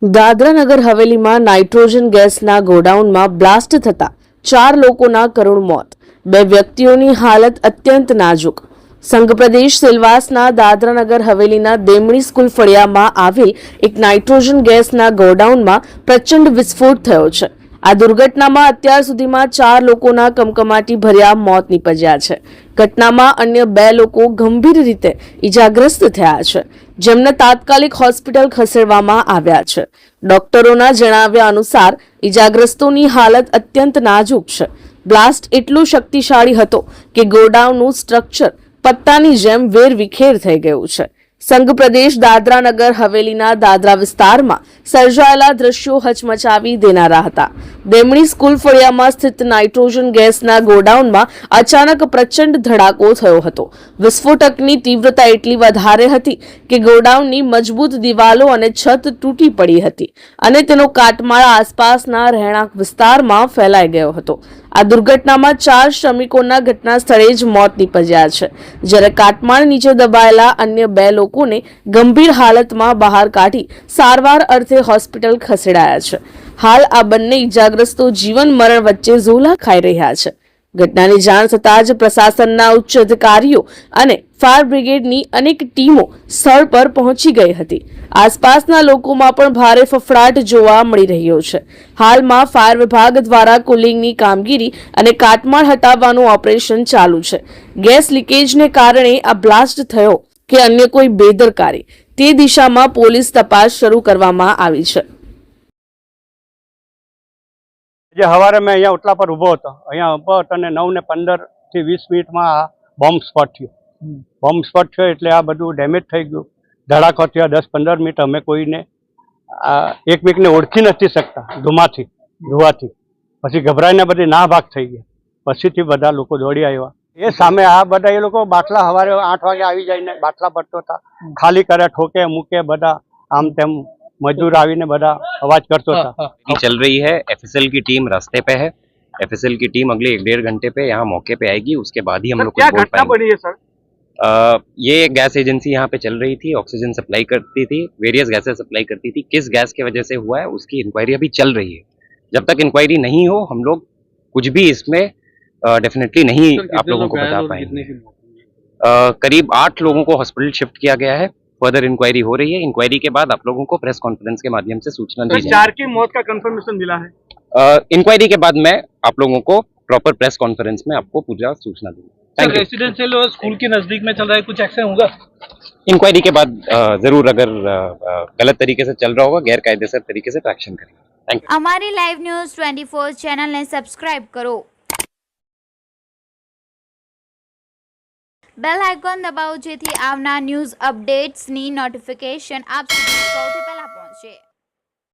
દાદરા નગર હવેલીમાં નાઇટ્રોજન ગેસના ગોડાઉનમાં બ્લાસ્ટ થતા 4 લોકોના કરુણ મોત, 2 વ્યક્તિઓની હાલત અત્યંત નાજુક. સંઘ પ્રદેશ સેલવાસના દાદરા નગર હવેલીના દેમણી સ્કૂલ ફળિયામાં આવેલ એક નાઇટ્રોજન ગેસના ગોડાઉનમાં પ્રચંડ વિસ્ફોટ થયો છે. આ દુર્ઘટનામાં અત્યાર સુધીમાં 4 લોકોના કમકમાટી ભર્યા મોત નીપજ્યા છે. ઘટનામાં અન્ય 2 લોકો ગંભીર રીતે ઈજાગ્રસ્ત થયા છે, જેમને તાત્કાલિક હોસ્પિટલ ખસેડવામાં આવ્યા છે. ડોક્ટરોના જણાવ્યા અનુસાર ઈજાગ્રસ્તોની હાલત અત્યંત નાજુક છે. બ્લાસ્ટ એટલો શક્તિશાળી હતો કે ગોડાઉનનું સ્ટ્રક્ચર પત્તાની જેમ વેરવિખેર થઈ ગયું છે. સંઘ પ્રદેશ દાદરા નગર હવેલીના દાદરા વિસ્તારમાં સર્જાયેલા દ્રશ્યો હચમચાવી દેનારા હતા. દેમણી સ્કૂલ ફળિયામાં સ્થિત નાઇટ્રોજન ગેસના ગોડાઉનમાં અચાનક પ્રચંડ ધડાકો થયો હતો. વિસ્ફોટકની તીવ્રતા એટલી વધારે હતી કે ગોડાઉનની મજબૂત દિવાલો અને છત તૂટી પડી હતી અને તેનો કાટમાળ આસપાસના રહેણાંક વિસ્તારમાં ફેલાઈ ગયો હતો. આ દુર્ઘટનામાં 4 શ્રમિકોના ઘટના સ્થળે જ મોત નીપજ્યા છે, જ્યારે કાટમાળ નીચે દબાયેલા અન્ય 2 લોકોને ગંભીર હાલતમાં બહાર કાઢી સારવાર અર્થે હોસ્પિટલ ખસેડાયા છે. હાલ આ બંને ઈજાગ્રસ્તો જીવન મરણ વચ્ચે ઝોલા ખાઈ રહ્યા છે. ઘટનાની જાણ થતાં જ પ્રશાસનના ઉચ્ચ અધિકારીઓ અને ફાયર બ્રિગેડની અનેક ટીમો સ્થળ પર પહોંચી ગઈ હતી. આસપાસના લોકોમાં પણ ભારે ફફડાટ જોવા મળી રહ્યો છે. હાલમાં ફાયર વિભાગ દ્વારા કુલિંગની કામગીરી અને કાટમાળ હટાવવાનું ઓપરેશન ચાલુ છે. ગેસ લીકેજને કારણે આ બ્લાસ્ટ થયો કે અન્ય કોઈ બેદરકારી, તે દિશામાં પોલીસ તપાસ શરૂ કરવામાં આવી છે. જે સવારે મેં અહીંયા ઓટલા પર ઊભો હતો, અહીંયા ઊભો હતો અને 9:15 થી 20 મિનિટમાં આ બોમ્બ સ્પોટ થયો. બોમ્બ સ્પોટ થયો એટલે આ બધું ડેમેજ થઈ ગયું. ધડાકો થયો. 10-15 મિનિટ અમે કોઈને એકમેકને ઓળખી નથી શકતા ધુવાથી. પછી ગભરાઈને બધી ના ભાગ થઈ ગયા. પછીથી બધા લોકો દોડી આવ્યા. એ સામે આ બધા એ લોકો બાટલા સવારે 8 વાગે આવી જઈને બાટલા પડતો હતા, ખાલી કરે, ઠોકે મૂકે, બધા આમ તેમ मजदूर आवीने बड़ा आवाज करता था. चल रही है. एफएसएल की टीम रास्ते पे है. एफएसएल की टीम अगले 1-1.5 घंटे पे यहाँ मौके पे आएगी. उसके बाद ही हम लोग क्या घटना पड़ी है सर? ये गैस एजेंसी यहाँ पे चल रही थी, ऑक्सीजन सप्लाई करती थी, वेरियस गैसेस सप्लाई करती थी. किस गैस की वजह से हुआ है उसकी इंक्वायरी अभी चल रही है. जब तक इंक्वायरी नहीं हो हम लोग कुछ भी इसमें डेफिनेटली नहीं आप लोगों को बता पाएंगे. करीब 8 लोगों को हॉस्पिटल शिफ्ट किया गया है. फर्दर इंक्वायरी हो रही है. इंक्वायरी के बाद आप लोगों को प्रेस कॉन्फ्रेंस के माध्यम से सूचना दी जाएगी. 4 की मौत का कंफर्मेशन मिला है. इंक्वायरी के बाद मैं आप लोगों को प्रॉपर प्रेस कॉन्फ्रेंस में आपको पूरा सूचना दूंगा. रेसिडेंशियल और स्कूल के नजदीक में चल रहा है, कुछ एक्शन होगा? इंक्वायरी के बाद जरूर अगर गलत तरीके से चल रहा होगा, गैर कायदेसर तरीके से तो एक्शन करेंगे. Thank you. हमारी लाइव न्यूज़ 24 चैनल ने सब्सक्राइब करो, बेल आइकॉन दबाओ, જેથી આવનાર ન્યૂઝ અપડેટ્સની નોટિફિકેશન આપ સુધી સૌથી પહેલા પહોંચે.